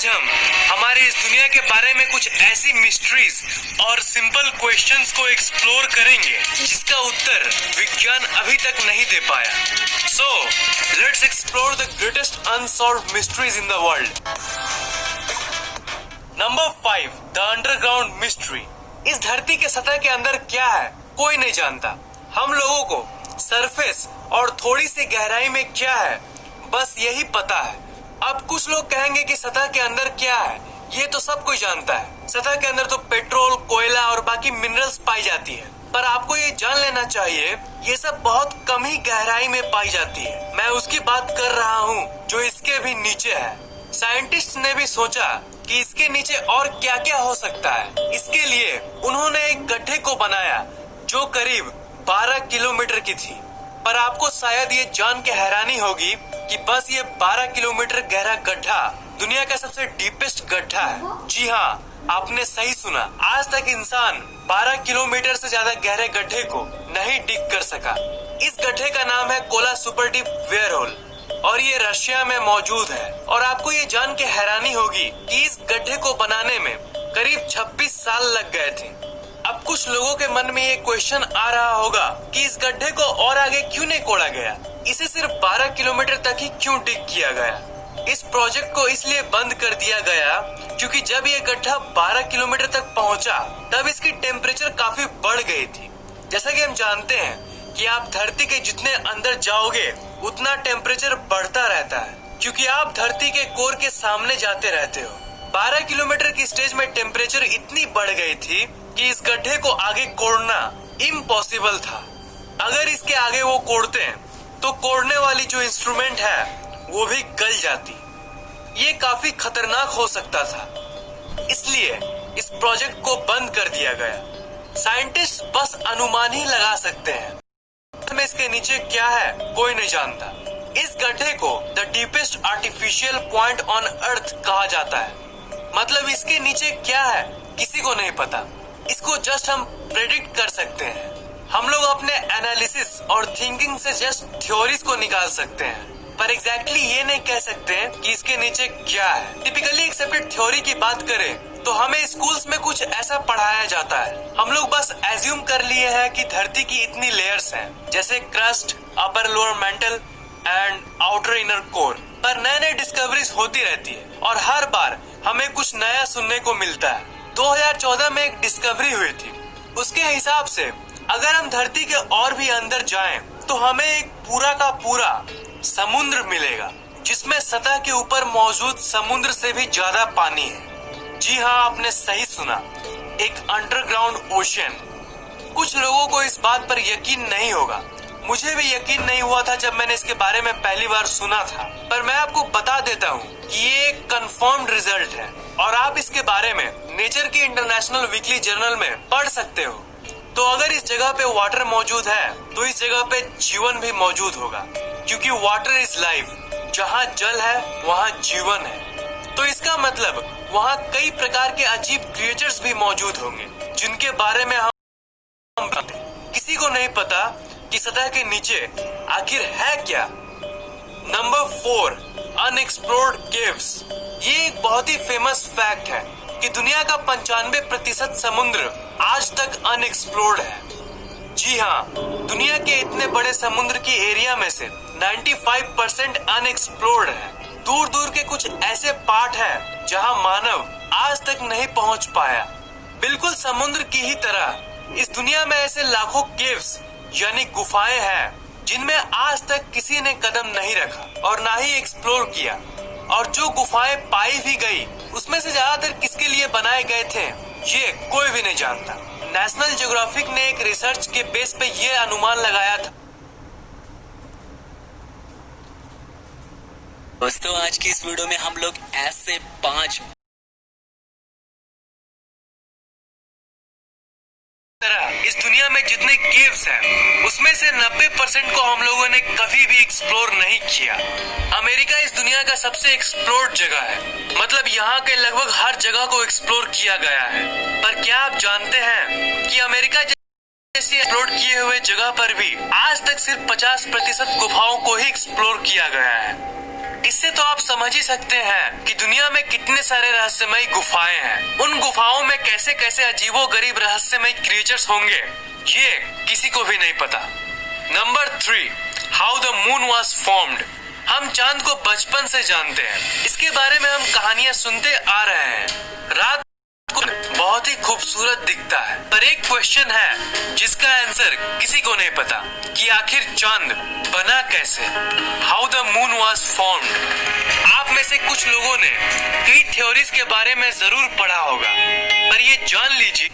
आज हम हमारी इस दुनिया के बारे में कुछ ऐसी मिस्ट्रीज और सिंपल क्वेश्चंस को एक्सप्लोर करेंगे जिसका उत्तर विज्ञान अभी तक नहीं दे पाया। So let's explore the greatest unsolved mysteries in the world. Number 5, the underground mystery. इस धरती के सतह के अंदर क्या है कोई नहीं जानता। हम लोगों को सरफेस और थोड़ी सी गहराई में क्या है बस यही पता है। अब कुछ लोग कहेंगे कि सतह के अंदर क्या है ये तो सब कोई जानता है। सतह के अंदर तो पेट्रोल, कोयला और बाकी मिनरल्स पाई जाती है, पर आपको ये जान लेना चाहिए ये सब बहुत कम ही गहराई में पाई जाती है। मैं उसकी बात कर रहा हूँ जो इसके भी नीचे है। साइंटिस्ट ने भी सोचा कि इसके नीचे और क्या क्या हो सकता है। इसके लिए उन्होंने एक गड्ढे को बनाया जो करीब 12 किलोमीटर की थी। पर आपको शायद ये जान के हैरानी होगी कि बस ये 12 किलोमीटर गहरा गड्ढा दुनिया का सबसे डीपेस्ट गड्ढा है। जी हाँ, आपने सही सुना। आज तक इंसान 12 किलोमीटर से ज्यादा गहरे गड्ढे को नहीं डिग कर सका। इस गड्ढे का नाम है कोला सुपर डीप वेयरहोल और ये रशिया में मौजूद है। और आपको ये जान के हैरानी होगी कि इस गड्ढे को बनाने में करीब 26 साल लग गए थे। अब कुछ लोगों के मन में ये क्वेश्चन आ रहा होगा कि इस गड्ढे को और आगे क्यों नहीं कोड़ा गया, इसे सिर्फ 12 किलोमीटर तक ही क्यों डिग किया गया। इस प्रोजेक्ट को इसलिए बंद कर दिया गया क्योंकि जब ये गड्ढा 12 किलोमीटर तक पहुंचा तब इसकी टेम्परेचर काफी बढ़ गई थी। जैसा कि हम जानते हैं कि आप धरती के जितने अंदर जाओगे उतना टेम्परेचर बढ़ता रहता है क्योंकि आप धरती के कोर के सामने जाते रहते हो। 12 किलोमीटर की स्टेज में टेम्परेचर इतनी बढ़ गई थी कि इस गड्ढे को आगे कोड़ना इम्पॉसिबल था। अगर इसके आगे वो कोड़ते तो कोड़ने वाली जो इंस्ट्रूमेंट है वो भी गल जाती। ये काफी खतरनाक हो सकता था, इसलिए इस प्रोजेक्ट को बंद कर दिया गया। साइंटिस्ट बस अनुमान ही लगा सकते हैं में इसके नीचे क्या है कोई नहीं जानता। इस गड्ढे को the deepest artificial point on earth कहा जाता है। मतलब इसके नीचे क्या है किसी को नहीं पता। इसको जस्ट हम प्रेडिक्ट कर सकते हैं। हम लोग अपने एनालिसिस और थिंकिंग से जस्ट थ्योरीज को निकाल सकते हैं, पर एग्जैक्टली ये नहीं कह सकते कि इसके नीचे क्या है। टिपिकली एक्सेप्टेड थ्योरी की बात करें तो हमें स्कूल्स में कुछ ऐसा पढ़ाया जाता है। हम लोग बस एज्यूम कर लिए हैं कि धरती की इतनी लेयर्स हैं, जैसे crust, upper lower mental and outer inner core. पर नए नए डिस्कवरीज होती रहती है और हर बार हमें कुछ नया सुनने को मिलता है। 2014 में एक डिस्कवरी हुई थी। उसके हिसाब से अगर हम धरती के और भी अंदर जाएं तो हमें एक पूरा का पूरा समुद्र मिलेगा जिसमें सतह के ऊपर मौजूद समुद्र से भी ज्यादा पानी है। जी हाँ, आपने सही सुना, एक अंडरग्राउंड ओशन। कुछ लोगों को इस बात पर यकीन नहीं होगा। मुझे भी यकीन नहीं हुआ था जब मैंने इसके बारे में पहली बार सुना था, पर मैं आपको बता देता हूँ कि ये एक कंफर्म्ड रिजल्ट है और आप इसके बारे में नेचर की इंटरनेशनल वीकली जर्नल में पढ़ सकते हो। तो अगर इस जगह पे वाटर मौजूद है तो इस जगह पे जीवन भी मौजूद होगा, क्योंकि वाटर इज लाइफ। जहाँ जल है वहाँ जीवन है। तो इसका मतलब वहाँ कई प्रकार के अजीब क्रिएचर्स भी मौजूद होंगे जिनके बारे में हम किसी को नहीं पता कि सतह के नीचे आखिर है क्या। Number 4, unexplored caves. ये एक बहुत ही फेमस फैक्ट है कि दुनिया का 95% समुद्र आज तक अनएक्सप्लोर्ड है। जी हाँ, दुनिया के इतने बड़े समुद्र की एरिया में से 95% अनएक्सप्लोर्ड है। दूर दूर के कुछ ऐसे पार्ट है जहाँ मानव आज तक नहीं पहुँच पाया। बिल्कुल समुद्र की ही तरह इस दुनिया में ऐसे लाखों केव्स यानी गुफाएं हैं जिनमें आज तक किसी ने कदम नहीं रखा और ना ही एक्सप्लोर किया। और जो गुफाएं पाई भी गई उसमें से ज्यादातर किसके लिए बनाए गए थे ये कोई भी नहीं जानता। नेशनल ज्योग्राफिक ने एक रिसर्च के बेस पे ये अनुमान लगाया था। दोस्तों, आज की इस वीडियो में हम लोग ऐसे 5 इस दुनिया में जितने केव्स हैं उसमें से 90% को हम लोगों ने कभी भी एक्सप्लोर नहीं किया। अमेरिका इस दुनिया का सबसे एक्सप्लोर्ड जगह है। मतलब यहाँ के लगभग हर जगह को एक्सप्लोर किया गया है। पर क्या आप जानते हैं कि अमेरिका जैसी एक्सप्लोर किए हुए जगह पर भी आज तक सिर्फ 50% गुफाओं को ही एक्सप्लोर किया गया है। इससे तो आप समझ ही सकते हैं कि दुनिया में कितने सारे रहस्यमयी गुफाएं हैं। उन गुफाओं में कैसे कैसे अजीबोगरीब रहस्यमयी क्रिएचर्स होंगे, ये किसी को भी नहीं पता। Number 3, how the moon was formed. हम चांद को बचपन से जानते हैं, इसके बारे में हम कहानियां सुनते आ रहे हैं। रात को बहुत ही खूबसूरत दिखता है, पर एक क्वेश्चन है जिसका आंसर किसी को नहीं पता कि आखिर चांद बना कैसे। How the moon was formed. आप में से कुछ लोगों ने कई थ्योरीज के बारे में जरूर पढ़ा होगा, पर ये जान लीजिए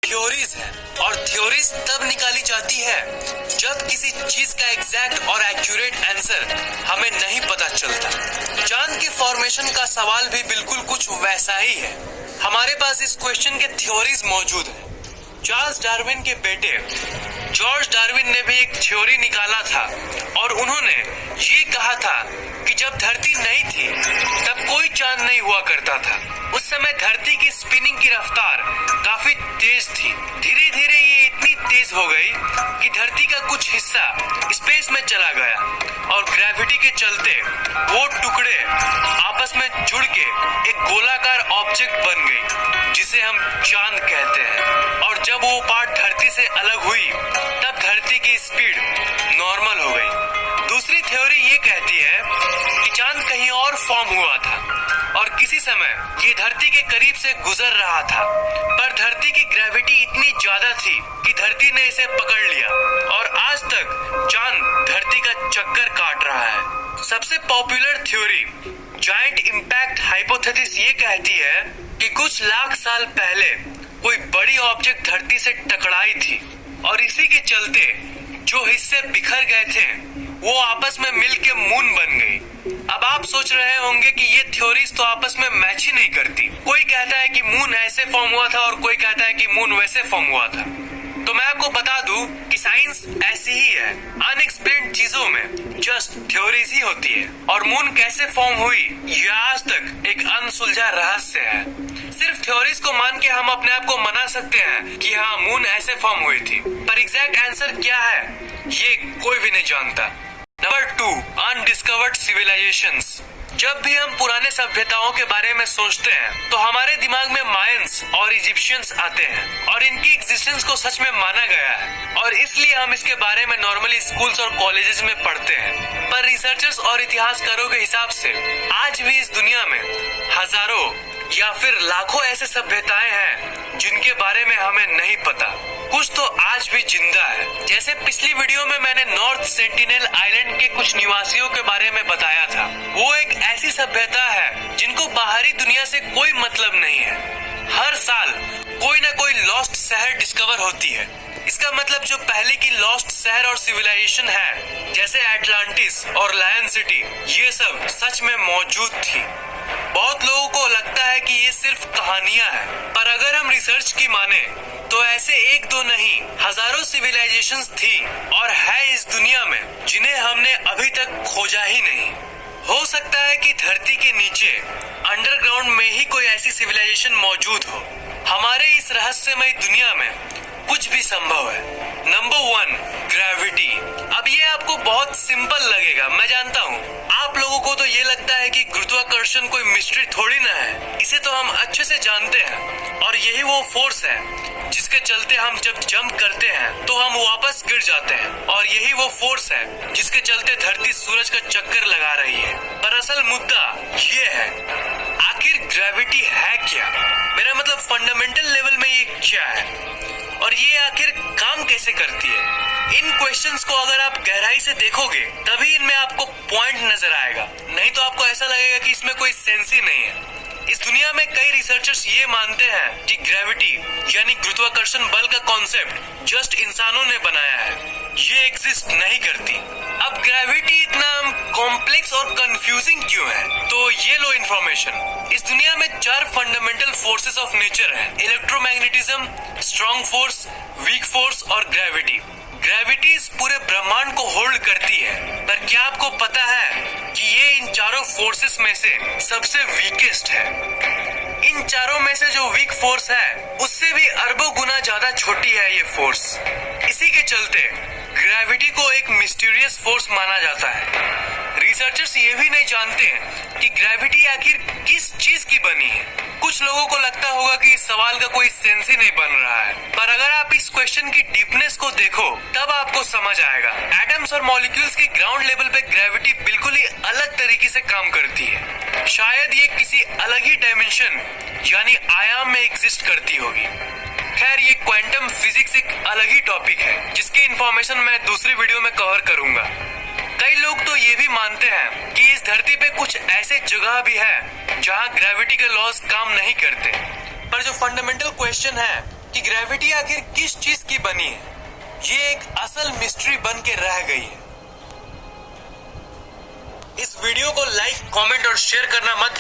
थ्योरीज है, और थ्योरीज तब निकाली जाती है जब किसी चीज का एग्जैक्ट और एक्यूरेट आंसर हमें नहीं पता चलता। चांद के फॉर्मेशन का सवाल भी बिल्कुल कुछ वैसा ही है। हमारे पास इस क्वेश्चन के थ्योरीज मौजूद हैं। चार्ल्स डार्विन के बेटे जॉर्ज डार्विन ने भी एक थ्योरी निकाला था, और उन्होंने ये कहा था कि जब धरती नहीं थी तब कोई चांद नहीं हुआ करता था। उस समय धरती की स्पिनिंग की रफ्तार काफी तेज थी। धीरे धीरे ये इतनी तेज हो गई कि धरती का कुछ हिस्सा स्पेस में चला गया, और ग्रेविटी के चलते वो टुकड़े आपस में जुड़ के एक गोलाकार ऑब्जेक्ट बन गई, जिसे हम चांद कहते हैं। और जब वो पार्ट धरती से अलग हुई तब धरती की स्पीड नॉर्मल हो गई। दूसरी थ्योरी ये कहती है कि चांद कहीं और फॉर्म हुआ था, और किसी समय ये धरती के करीब से गुजर रहा था, पर धरती की ग्रेविटी इतनी ज्यादा थी कि धरती ने इसे पकड़ लिया, और आज तक चांद धरती का चक्कर काट रहा है। सबसे popular theory giant impact hypothesis ये कहती है कि कुछ लाख साल पहले कोई बड़ी ऑब्जेक्ट धरती से टकराई थी, और इसी के चलते जो हिस्से बिखर गए थे वो आपस में मिल के मून बन गई। अब आप सोच रहे होंगे कि ये थ्योरीज तो आपस में मैच ही नहीं करती। कोई कहता है कि मून ऐसे फॉर्म हुआ था और कोई कहता है कि मून वैसे फॉर्म हुआ था। तो मैं आपको बता दूं कि साइंस ऐसी ही है, अनएक्सप्लेन्ड चीजों में जस्ट थ्योरीज ही होती है, और मून कैसे फॉर्म हुई ये आज तक एक अनसुलझा रहस्य है। सिर्फ थ्योरीज को मान के हम अपने आप को मना सकते हैं कि हाँ मून ऐसे फॉर्म हुई थी, पर एग्जैक्ट आंसर क्या है ये कोई भी नहीं जानता। Number 2, undiscovered civilisations. जब भी हम पुराने सभ्यताओं के बारे में सोचते हैं तो हमारे दिमाग में मायंस और इजिप्शियंस आते हैं, और इनकी एग्जिस्टेंस को सच में माना गया है, और इसलिए हम इसके बारे में नॉर्मली स्कूल्स और कॉलेजेस में पढ़ते हैं। पर रिसर्चर्स और इतिहासकारों के हिसाब से आज भी इस दुनिया में हजारों या फिर लाखों ऐसे सभ्यताएं हैं जिनके बारे में हमें नहीं पता। कुछ तो आज भी जिंदा है। जैसे पिछली वीडियो में मैंने नॉर्थ सेंटिनेल आइलैंड के कुछ निवासियों के बारे में बताया था। वो एक ऐसी सभ्यता है जिनको बाहरी दुनिया से कोई मतलब नहीं है। हर साल कोई ना कोई लॉस्ट शहर डिस्कवर होती है। इसका मतलब जो पहले की लॉस्ट शहर और सिविलाइजेशन है, जैसे एटलांटिस और लायन सिटी, ये सब सच में मौजूद थी। बहुत लोगों को लगता है कि ये सिर्फ कहानियां हैं, पर अगर हम रिसर्च की माने तो ऐसे एक दो नहीं, हजारों सिविलाइजेशंस थी और है इस दुनिया में, जिन्हें हमने अभी तक खोजा ही नहीं। हो सकता है कि धरती के नीचे अंडरग्राउंड में ही कोई ऐसी सिविलाइजेशन मौजूद हो। हमारे इस रहस्यमय दुनिया में कुछ भी संभव है। Number 1, gravity. अब ये आपको बहुत सिंपल लगेगा, मैं जानता हूँ। आप लोगों को तो ये लगता है कि गुरुत्वाकर्षण कोई मिस्ट्री थोड़ी ना है, इसे तो हम अच्छे से जानते हैं और यही वो फोर्स है जिसके चलते हम जब जंप करते हैं तो हम वापस गिर जाते हैं, और यही वो फोर्स है जिसके चलते धरती सूरज का चक्कर लगा रही है। पर असल मुद्दा ये है, आखिर ग्रेविटी है क्या? मेरा मतलब फंडामेंटल लेवल में ये क्या है और ये आखिर काम कैसे करती है? इन क्वेश्चंस को अगर आप गहराई से देखोगे तभी इनमें आपको पॉइंट नजर आएगा, नहीं तो आपको ऐसा लगेगा कि इसमें कोई सेंस ही नहीं है। इस दुनिया में कई रिसर्चर्स ये मानते हैं कि ग्रेविटी यानी गुरुत्वाकर्षण बल का कॉन्सेप्ट जस्ट इंसानों ने बनाया है, ये एग्जिस्ट नहीं करती। अब ग्रेविटी इतना कॉम्प्लेक्स और कंफ्यूजिंग क्यों है? तो ये लो इन्फॉर्मेशन। इस दुनिया में 4 फंडामेंटल फोर्सेस ऑफ नेचर है: electromagnetism, strong force, weak force और ग्रेविटी। ग्रेविटी इस पूरे ब्रह्मांड को होल्ड करती है, पर क्या आपको पता है कि ये इन चारों फोर्सेस में से सबसे वीकेस्ट है? इन चारों में से जो वीक फोर्स है उससे भी अरबों गुना ज्यादा छोटी है ये फोर्स। इसी के चलते ग्रेविटी को एक मिस्टीरियस फोर्स माना जाता है। रिसर्चर्स ये भी नहीं जानते हैं कि ग्रेविटी आखिर किस चीज की बनी है। कुछ लोगों को लगता होगा कि इस सवाल का कोई सेंस ही नहीं बन रहा है, पर अगर आप इस क्वेश्चन की डीपनेस को देखो तब आपको समझ आएगा। एटम्स और मॉलिक्यूल्स की ग्राउंड लेवल पे ग्रेविटी बिल्कुल ही अलग तरीके से काम करती है। शायद ये किसी अलग ही डायमेंशन यानी आयाम में एग्जिस्ट करती होगी। खैर, ये क्वांटम फिजिक्स एक अलग ही टॉपिक है जिसकी इंफॉर्मेशन मैं दूसरी वीडियो में कवर करूंगा। कई लोग तो ये भी मानते हैं कि इस धरती पे कुछ ऐसे जगह भी है जहां ग्रेविटी के लॉज काम नहीं करते। पर जो फंडामेंटल क्वेश्चन है कि ग्रेविटी आखिर किस चीज की बनी है, ये एक असल मिस्ट्री बन के रह गई है। इस वीडियो को लाइक, कमेंट और शेयर करना मत